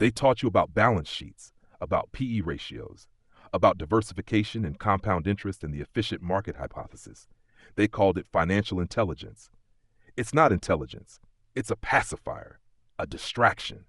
They taught you about balance sheets, about PE ratios, about diversification and compound interest and the efficient market hypothesis. They called it financial intelligence. It's not intelligence. It's a pacifier, a distraction,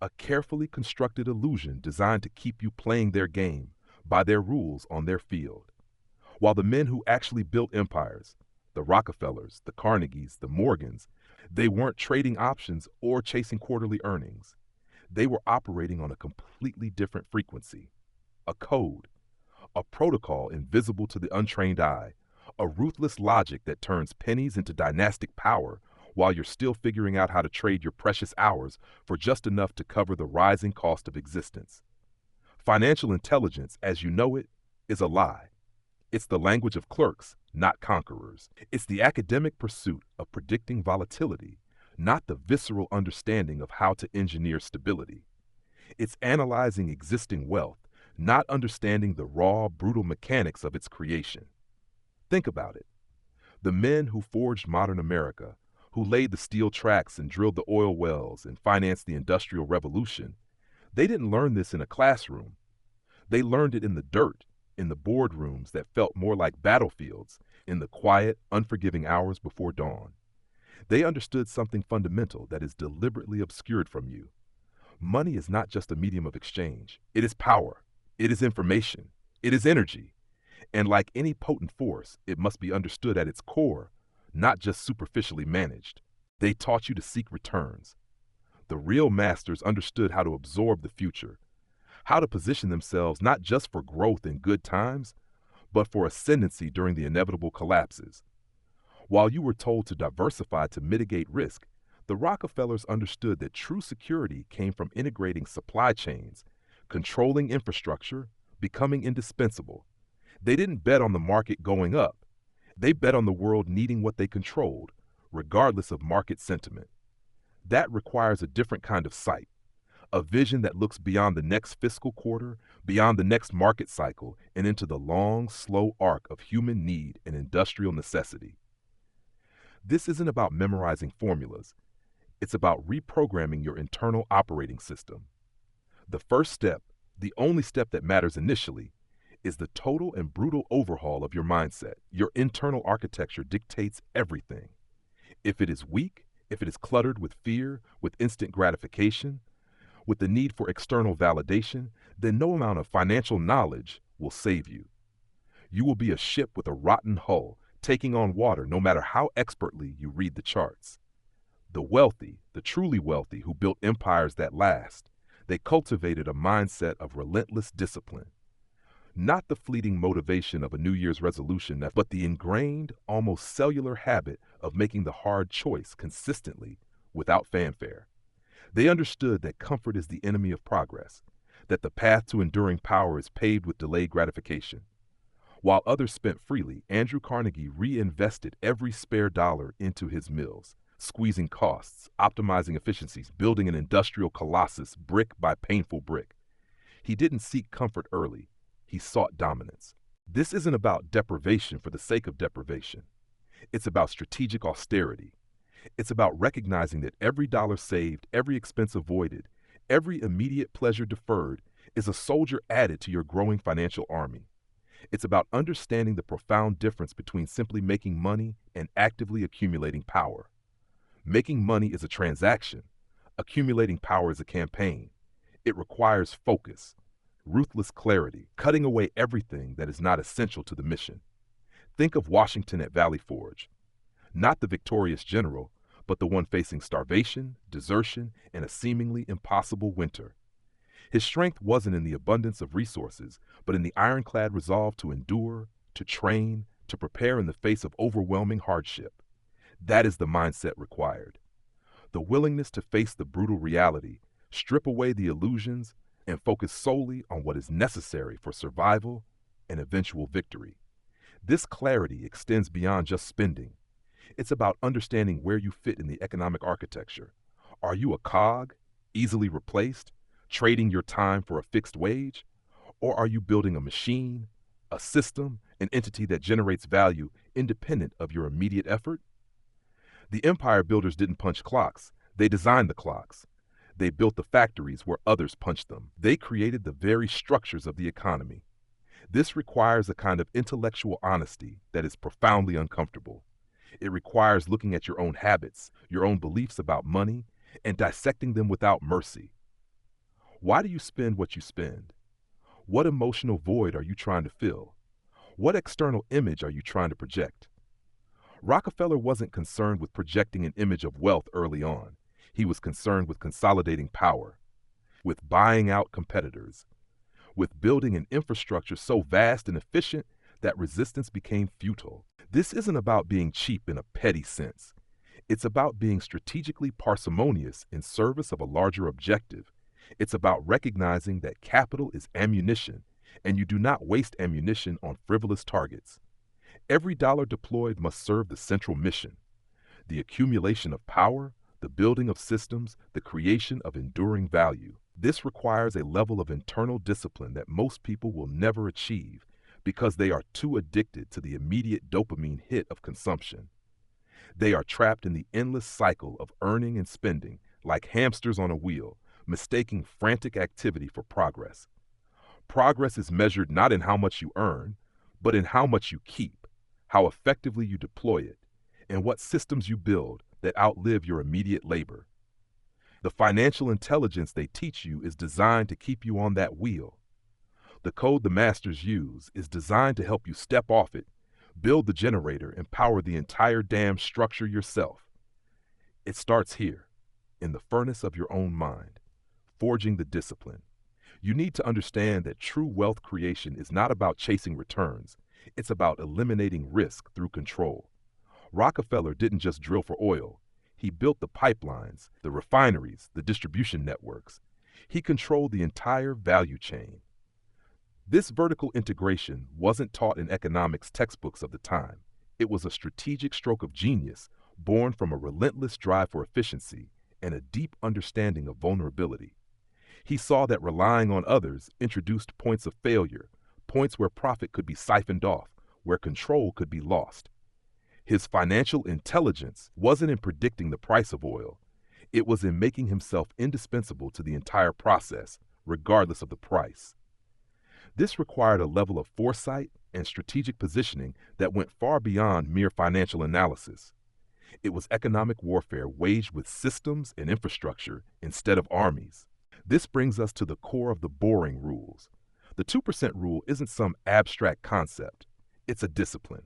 a carefully constructed illusion designed to keep you playing their game by their rules on their field. While the men who actually built empires, the Rockefellers, the Carnegies, the Morgans, they weren't trading options or chasing quarterly earnings. They were operating on a completely different frequency, a code, a protocol invisible to the untrained eye, a ruthless logic that turns pennies into dynastic power while you're still figuring out how to trade your precious hours for just enough to cover the rising cost of existence. Financial intelligence, as you know it, is a lie. It's the language of clerks, not conquerors. It's the academic pursuit of predicting volatility, not the visceral understanding of how to engineer stability. It's analyzing existing wealth, not understanding the raw, brutal mechanics of its creation. Think about it. The men who forged modern America, who laid the steel tracks and drilled the oil wells and financed the Industrial Revolution, they didn't learn this in a classroom. They learned it in the dirt, in the boardrooms that felt more like battlefields, in the quiet, unforgiving hours before dawn. They understood something fundamental that is deliberately obscured from you. Money is not just a medium of exchange. It is power. It is information. It is energy. And like any potent force, it must be understood at its core, not just superficially managed. They taught you to seek returns. The real masters understood how to absorb the future, how to position themselves not just for growth in good times, but for ascendancy during the inevitable collapses. While you were told to diversify to mitigate risk, the Rockefellers understood that true security came from integrating supply chains, controlling infrastructure, becoming indispensable. They didn't bet on the market going up. They bet on the world needing what they controlled, regardless of market sentiment. That requires a different kind of sight, a vision that looks beyond the next fiscal quarter, beyond the next market cycle, and into the long, slow arc of human need and industrial necessity. This isn't about memorizing formulas. It's about reprogramming your internal operating system. The first step, the only step that matters initially, is the total and brutal overhaul of your mindset. Your internal architecture dictates everything. If it is weak, if it is cluttered with fear, with instant gratification, with the need for external validation, then no amount of financial knowledge will save you. You will be a ship with a rotten hull, taking on water no matter how expertly you read the charts. The wealthy, the truly wealthy who built empires that last, they cultivated a mindset of relentless discipline. Not the fleeting motivation of a New Year's resolution, but the ingrained, almost cellular habit of making the hard choice consistently without fanfare. They understood that comfort is the enemy of progress, that the path to enduring power is paved with delayed gratification. While others spent freely, Andrew Carnegie reinvested every spare dollar into his mills, squeezing costs, optimizing efficiencies, building an industrial colossus brick by painful brick. He didn't seek comfort early. He sought dominance. This isn't about deprivation for the sake of deprivation. It's about strategic austerity. It's about recognizing that every dollar saved, every expense avoided, every immediate pleasure deferred is a soldier added to your growing financial army. It's about understanding the profound difference between simply making money and actively accumulating power. Making money is a transaction. Accumulating power is a campaign. It requires focus, ruthless clarity, cutting away everything that is not essential to the mission. Think of Washington at Valley Forge. Not the victorious general, but the one facing starvation, desertion, and a seemingly impossible winter. His strength wasn't in the abundance of resources, but in the ironclad resolve to endure, to train, to prepare in the face of overwhelming hardship. That is the mindset required. The willingness to face the brutal reality, strip away the illusions, and focus solely on what is necessary for survival and eventual victory. This clarity extends beyond just spending. It's about understanding where you fit in the economic architecture. Are you a cog, easily replaced, trading your time for a fixed wage? Or are you building a machine, a system, an entity that generates value independent of your immediate effort? The empire builders didn't punch clocks. They designed the clocks. They built the factories where others punched them. They created the very structures of the economy. This requires a kind of intellectual honesty that is profoundly uncomfortable. It requires looking at your own habits, your own beliefs about money, and dissecting them without mercy. Why do you spend what you spend? What emotional void are you trying to fill? What external image are you trying to project? Rockefeller wasn't concerned with projecting an image of wealth early on. He was concerned with consolidating power, with buying out competitors, with building an infrastructure so vast and efficient that resistance became futile. This isn't about being cheap in a petty sense. It's about being strategically parsimonious in service of a larger objective. It's about recognizing that capital is ammunition, and you do not waste ammunition on frivolous targets. Every dollar deployed must serve the central mission: the accumulation of power, the building of systems, the creation of enduring value. This requires a level of internal discipline that most people will never achieve because they are too addicted to the immediate dopamine hit of consumption. They are trapped in the endless cycle of earning and spending, like hamsters on a wheel, mistaking frantic activity for progress. Progress is measured not in how much you earn, but in how much you keep, how effectively you deploy it, and what systems you build that outlive your immediate labor. The financial intelligence they teach you is designed to keep you on that wheel. The code the masters use is designed to help you step off it, build the generator, and power the entire damn structure yourself. It starts here, in the furnace of your own mind, forging the discipline. You need to understand that true wealth creation is not about chasing returns. It's about eliminating risk through control. Rockefeller didn't just drill for oil. He built the pipelines, the refineries, the distribution networks. He controlled the entire value chain. This vertical integration wasn't taught in economics textbooks of the time. It was a strategic stroke of genius born from a relentless drive for efficiency and a deep understanding of vulnerability. He saw that relying on others introduced points of failure, points where profit could be siphoned off, where control could be lost. His financial intelligence wasn't in predicting the price of oil. It was in making himself indispensable to the entire process, regardless of the price. This required a level of foresight and strategic positioning that went far beyond mere financial analysis. It was economic warfare waged with systems and infrastructure instead of armies. This brings us to the core of the boring rules. The 2% rule isn't some abstract concept. It's a discipline.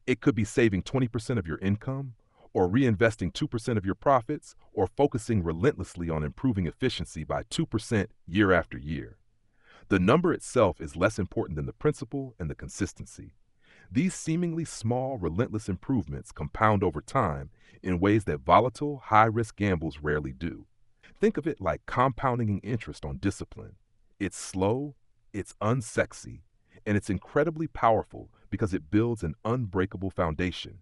It could be saving 20% of your income, or reinvesting 2% of your profits, or focusing relentlessly on improving efficiency by 2% year after year. The number itself is less important than the principle and the consistency. These seemingly small, relentless improvements compound over time in ways that volatile, high-risk gambles rarely do. Think of it like compounding interest on discipline. It's slow, it's unsexy, and it's incredibly powerful because it builds an unbreakable foundation.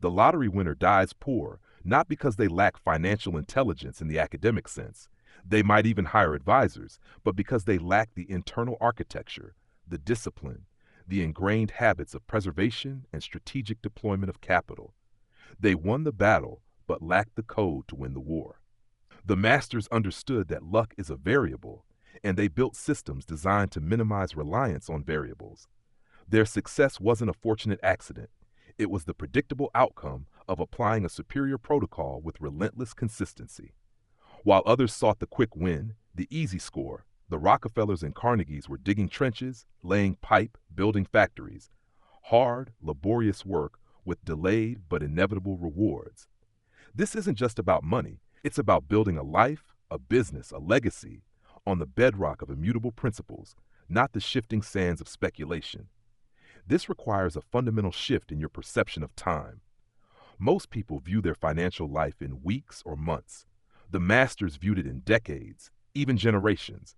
The lottery winner dies poor, not because they lack financial intelligence in the academic sense. They might even hire advisors, but because they lack the internal architecture, the discipline, the ingrained habits of preservation and strategic deployment of capital. They won the battle, but lacked the code to win the war. The masters understood that luck is a variable, and they built systems designed to minimize reliance on variables. Their success wasn't a fortunate accident. It was the predictable outcome of applying a superior protocol with relentless consistency. While others sought the quick win, the easy score, the Rockefellers and Carnegies were digging trenches, laying pipe, building factories. Hard, laborious work with delayed but inevitable rewards. This isn't just about money. It's about building a life, a business, a legacy on the bedrock of immutable principles, not the shifting sands of speculation. This requires a fundamental shift in your perception of time. Most people view their financial life in weeks or months. The masters viewed it in decades, even generations.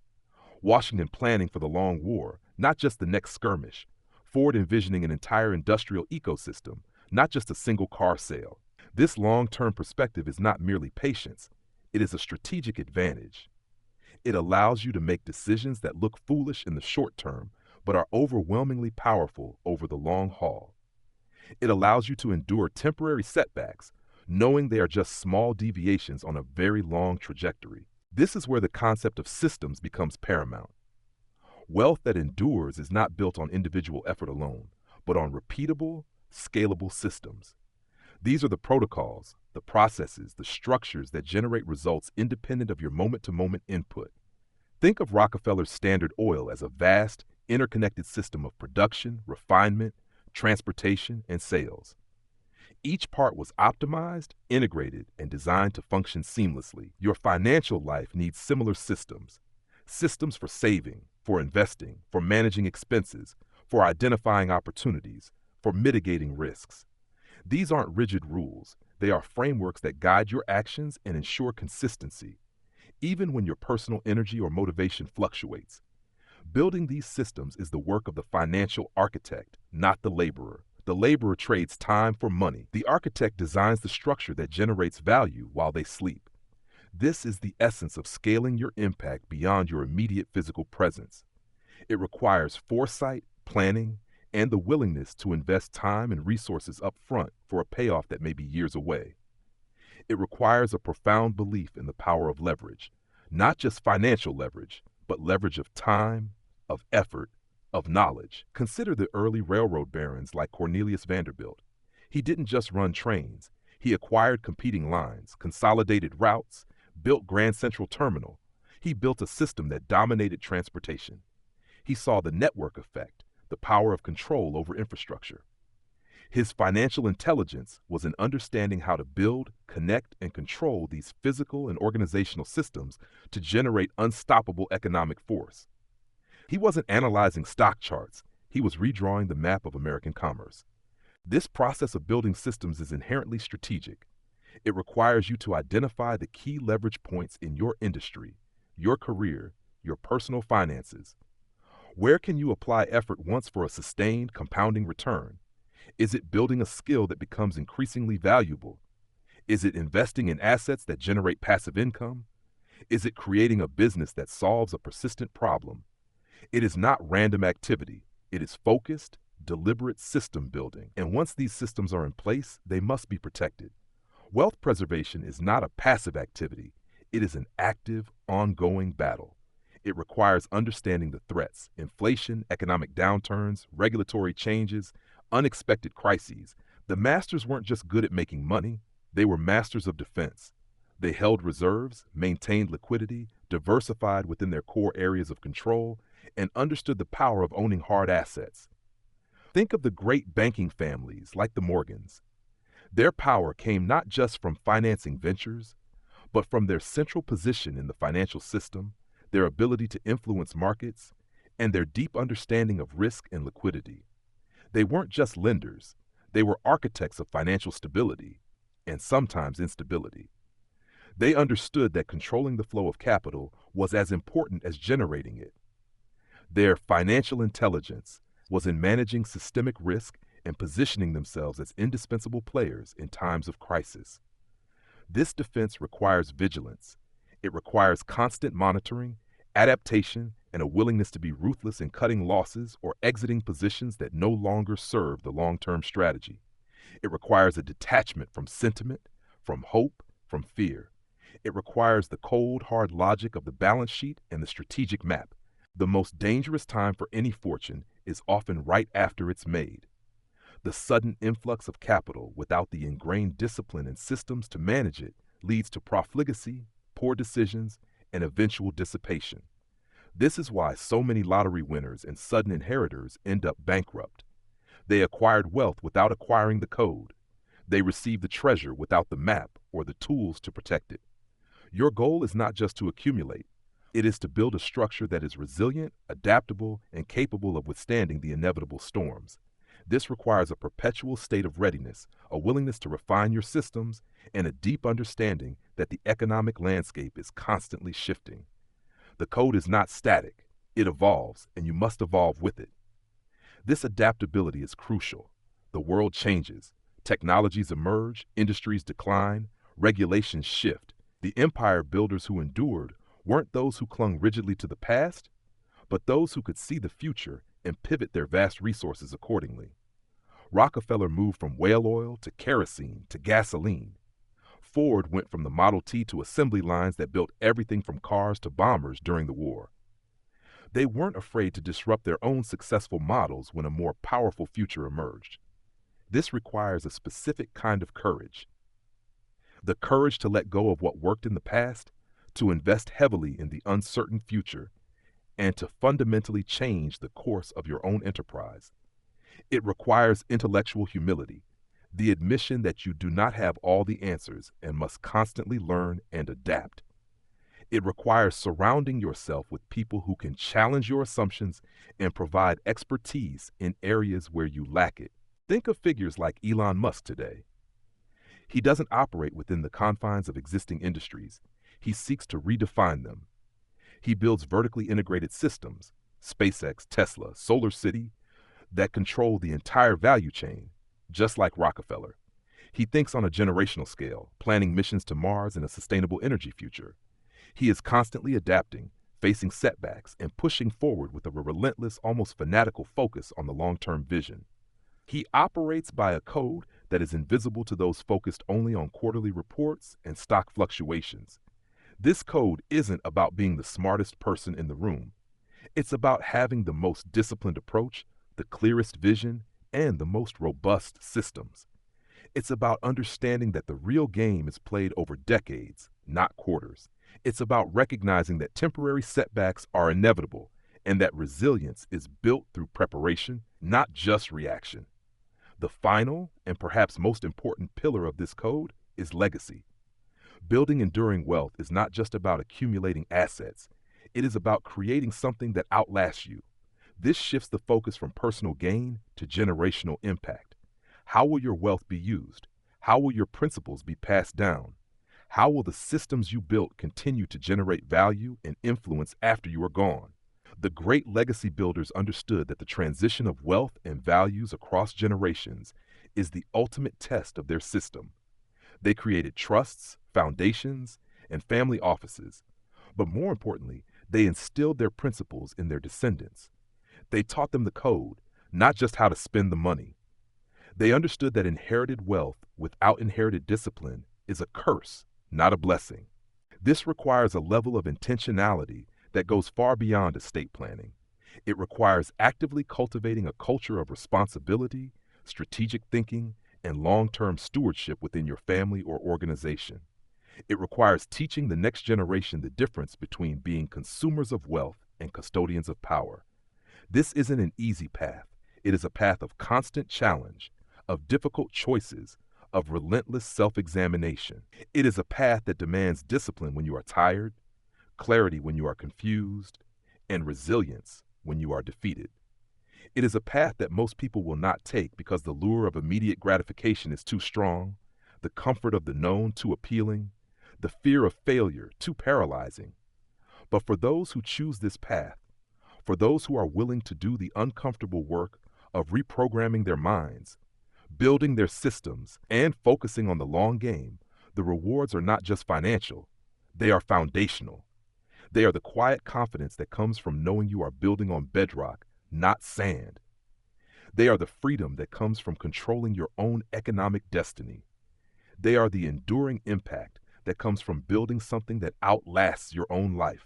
Washington planning for the long war, not just the next skirmish. Ford envisioning an entire industrial ecosystem, not just a single car sale. This long-term perspective is not merely patience, it is a strategic advantage. It allows you to make decisions that look foolish in the short term, but are overwhelmingly powerful over the long haul. It allows you to endure temporary setbacks, knowing they are just small deviations on a very long trajectory. This is where the concept of systems becomes paramount. Wealth that endures is not built on individual effort alone, but on repeatable, scalable systems. These are the protocols, the processes, the structures that generate results independent of your moment-to-moment input. Think of Rockefeller's Standard Oil as a vast, interconnected system of production, refinement, transportation, and sales. Each part was optimized, integrated, and designed to function seamlessly. Your financial life needs similar systems. Systems for saving, for investing, for managing expenses, for identifying opportunities, for mitigating risks. These aren't rigid rules. They are frameworks that guide your actions and ensure consistency, even when your personal energy or motivation fluctuates. Building these systems is the work of the financial architect, not the laborer. The laborer trades time for money. The architect designs the structure that generates value while they sleep. This is the essence of scaling your impact beyond your immediate physical presence. It requires foresight, planning, and the willingness to invest time and resources up front for a payoff that may be years away. It requires a profound belief in the power of leverage, not just financial leverage, but leverage of time, of effort, of knowledge. Consider the early railroad barons like Cornelius Vanderbilt. He didn't just run trains. He acquired competing lines, consolidated routes, built Grand Central Terminal. He built a system that dominated transportation. He saw the network effect, the power of control over infrastructure. His financial intelligence was in understanding how to build, connect, and control these physical and organizational systems to generate unstoppable economic force. He wasn't analyzing stock charts. He was redrawing the map of American commerce. This process of building systems is inherently strategic. It requires you to identify the key leverage points in your industry, your career, your personal finances. Where can you apply effort once for a sustained, compounding return? Is it building a skill that becomes increasingly valuable? Is it investing in assets that generate passive income? Is it creating a business that solves a persistent problem? It is not random activity. It is focused, deliberate system building. And once these systems are in place, they must be protected. Wealth preservation is not a passive activity. It is an active, ongoing battle. It requires understanding the threats: inflation, economic downturns, regulatory changes, unexpected crises. The masters weren't just good at making money, they were masters of defense. They held reserves, maintained liquidity, diversified within their core areas of control, and understood the power of owning hard assets. Think of the great banking families like the Morgans. Their power came not just from financing ventures, but from their central position in the financial system, their ability to influence markets, and their deep understanding of risk and liquidity. They weren't just lenders, they were architects of financial stability, and sometimes instability. They understood that controlling the flow of capital was as important as generating it. Their financial intelligence was in managing systemic risk and positioning themselves as indispensable players in times of crisis. This defense requires vigilance. It requires constant monitoring, adaptation, and a willingness to be ruthless in cutting losses or exiting positions that no longer serve the long-term strategy. It requires a detachment from sentiment, from hope, from fear. It requires the cold, hard logic of the balance sheet and the strategic map. The most dangerous time for any fortune is often right after it's made. The sudden influx of capital without the ingrained discipline and systems to manage it leads to profligacy, poor decisions, and eventual dissipation. This is why so many lottery winners and sudden inheritors end up bankrupt. They acquired wealth without acquiring the code. They received the treasure without the map or the tools to protect it. Your goal is not just to accumulate. It is to build a structure that is resilient, adaptable, and capable of withstanding the inevitable storms. This requires a perpetual state of readiness, a willingness to refine your systems, and a deep understanding that the economic landscape is constantly shifting. The code is not static. It evolves, and you must evolve with it. This adaptability is crucial. The world changes. Technologies emerge, industries decline, regulations shift. The empire builders who endured weren't those who clung rigidly to the past, but those who could see the future and pivot their vast resources accordingly. Rockefeller moved from whale oil to kerosene to gasoline. Ford went from the Model T to assembly lines that built everything from cars to bombers during the war. They weren't afraid to disrupt their own successful models when a more powerful future emerged. This requires a specific kind of courage. The courage to let go of what worked in the past, to invest heavily in the uncertain future, and to fundamentally change the course of your own enterprise. It requires intellectual humility, the admission that you do not have all the answers and must constantly learn and adapt. It requires surrounding yourself with people who can challenge your assumptions and provide expertise in areas where you lack it. Think of figures like Elon Musk today. He doesn't operate within the confines of existing industries. He seeks to redefine them. He builds vertically integrated systems, SpaceX, Tesla, Solar City, that control the entire value chain, just like Rockefeller. He thinks on a generational scale, planning missions to Mars and a sustainable energy future. He is constantly adapting, facing setbacks, and pushing forward with a relentless, almost fanatical focus on the long-term vision. He operates by a code that is invisible to those focused only on quarterly reports and stock fluctuations. This code isn't about being the smartest person in the room. It's about having the most disciplined approach, the clearest vision, and the most robust systems. It's about understanding that the real game is played over decades, not quarters. It's about recognizing that temporary setbacks are inevitable and that resilience is built through preparation, not just reaction. The final, and perhaps most important pillar of this code is legacy. Building enduring wealth is not just about accumulating assets. It is about creating something that outlasts you. This shifts the focus from personal gain to generational impact. How will your wealth be used? How will your principles be passed down? How will the systems you built continue to generate value and influence after you are gone? The great legacy builders understood that the transition of wealth and values across generations is the ultimate test of their system. They created trusts, foundations, and family offices, but more importantly, they instilled their principles in their descendants. They taught them the code, not just how to spend the money. They understood that inherited wealth without inherited discipline is a curse, not a blessing. This requires a level of intentionality that goes far beyond estate planning. It requires actively cultivating a culture of responsibility, strategic thinking, and long-term stewardship within your family or organization. It requires teaching the next generation the difference between being consumers of wealth and custodians of power. This isn't an easy path. It is a path of constant challenge, of difficult choices, of relentless self-examination. It is a path that demands discipline when you are tired, clarity when you are confused, and resilience when you are defeated. It is a path that most people will not take because the lure of immediate gratification is too strong, the comfort of the known too appealing, the fear of failure too paralyzing. But for those who choose this path, for those who are willing to do the uncomfortable work of reprogramming their minds, building their systems, and focusing on the long game, the rewards are not just financial, they are foundational. They are the quiet confidence that comes from knowing you are building on bedrock, not sand. They are the freedom that comes from controlling your own economic destiny. They are the enduring impact that comes from building something that outlasts your own life.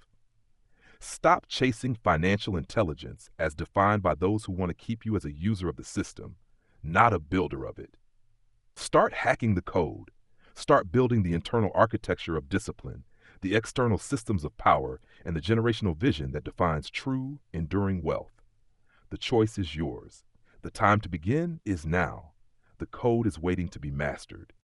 Stop chasing financial intelligence as defined by those who want to keep you as a user of the system, not a builder of it. Start hacking the code. Start building the internal architecture of discipline, the external systems of power, and the generational vision that defines true, enduring wealth. The choice is yours. The time to begin is now. The code is waiting to be mastered.